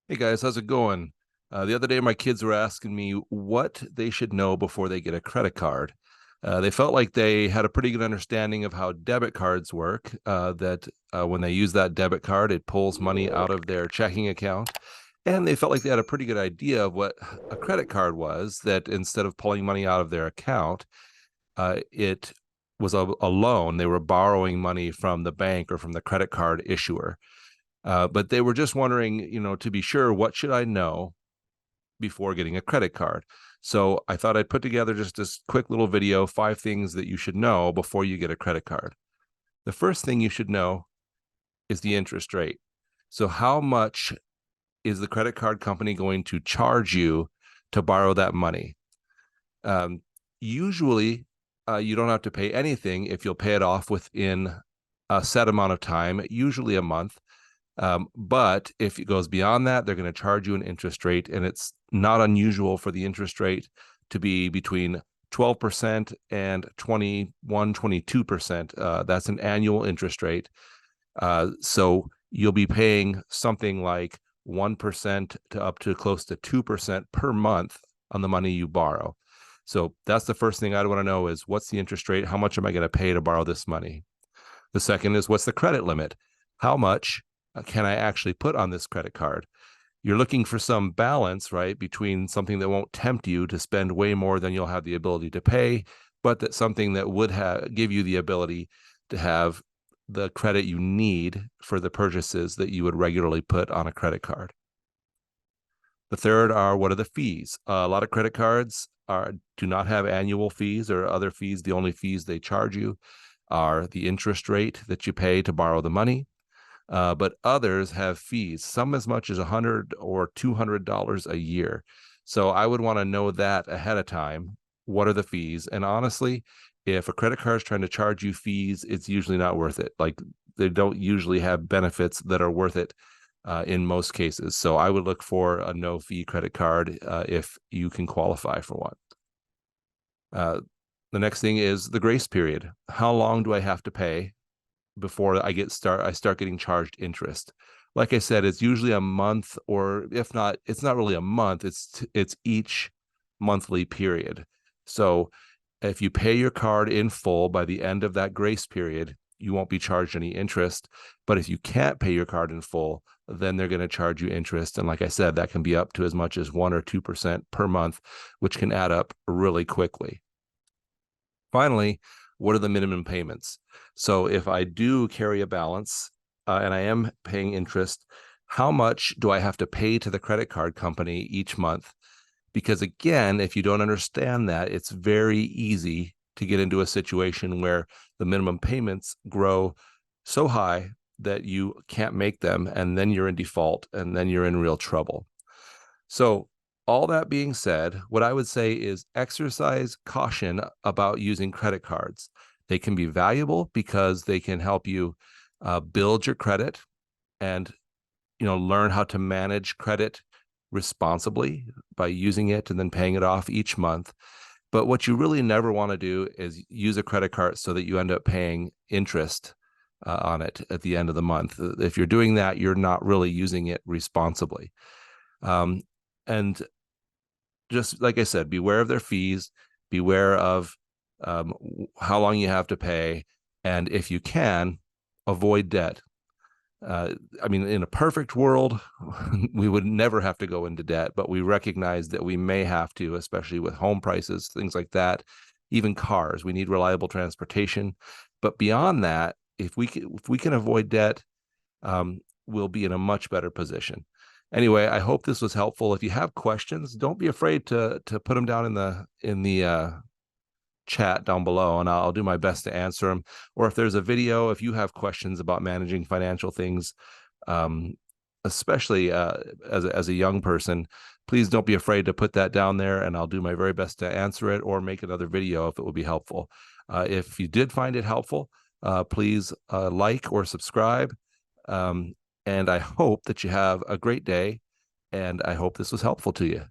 Hey guys, how's it going? The other day, my kids were asking me what they should know before they get a credit card. They felt like they had a pretty good understanding of how debit cards work, that when they use that debit card, it pulls money out of their checking account. And they felt like they had a pretty good idea of what a credit card was, that instead of pulling money out of their account, it was a loan. They were borrowing money from the bank or from the credit card issuer. But they were just wondering, to be sure, what should I know before getting a credit card? So I thought I'd put together just this quick little video, 5 things that you should know before you get a credit card. The first thing you should know is the interest rate. So how much is the credit card company going to charge you to borrow that money? Um, Usually, you don't have to pay anything if you'll pay it off within a set amount of time, usually a month. But if it goes beyond that, they're going to charge you an interest rate, and it's not unusual for the interest rate to be between 12% and 21, 22%. That's an annual interest rate. So you'll be paying something like 1% to up to close to 2% per month on the money you borrow. So that's the first thing I'd want to know is what's the interest rate? How much am I going to pay to borrow this money? The second is what's the credit limit? How much can I actually put on this credit card? You're looking for some balance, right, between something that won't tempt you to spend way more than you'll have the ability to pay, but that something that would give you the ability to have the credit you need for the purchases that you would regularly put on a credit card. The third are what are the fees? A lot of credit cards do not have annual fees or other fees. The only fees they charge you are the interest rate that you pay to borrow the money. But others have fees, some as much as $100 or $200 a year. So I would want to know that ahead of time. What are the fees? And honestly, if a credit card is trying to charge you fees, it's usually not worth it. Like they don't usually have benefits that are worth it in most cases. So I would look for a no fee credit card if you can qualify for one. The next thing is the grace period. How long do I have to pay before I start getting charged interest? Like I said, it's usually a month, or if not, it's not really a month. It's each monthly period. So if you pay your card in full by the end of that grace period, you won't be charged any interest. But if you can't pay your card in full, then they're going to charge you interest. And like I said, that can be up to as much as 1 or 2% per month, which can add up really quickly. Finally, what are the minimum payments? So if I do carry a balance and I am paying interest, how much do I have to pay to the credit card company each month? Because again, if you don't understand that, it's very easy to get into a situation where the minimum payments grow so high that you can't make them, and then you're in default, and then you're in real trouble. So, all that being said, what I would say is exercise caution about using credit cards. They can be valuable because they can help you build your credit and learn how to manage credit responsibly by using it and then paying it off each month. But what you really never want to do is use a credit card so that you end up paying interest on it at the end of the month. If you're doing that, you're not really using it responsibly. And just like I said, beware of their fees, beware of how long you have to pay, and if you can, avoid debt. I mean, in a perfect world, we would never have to go into debt, but we recognize that we may have to, especially with home prices, things like that, even cars. We need reliable transportation. But beyond that, if we can avoid debt, we'll be in a much better position. Anyway, I hope this was helpful. If you have questions, don't be afraid to put them down in the chat down below, and I'll do my best to answer them. Or if there's a video, if you have questions about managing financial things, especially as a young person, please don't be afraid to put that down there, and I'll do my very best to answer it or make another video if it would be helpful. If you did find it helpful, please like or subscribe. And I hope that you have a great day, and I hope this was helpful to you.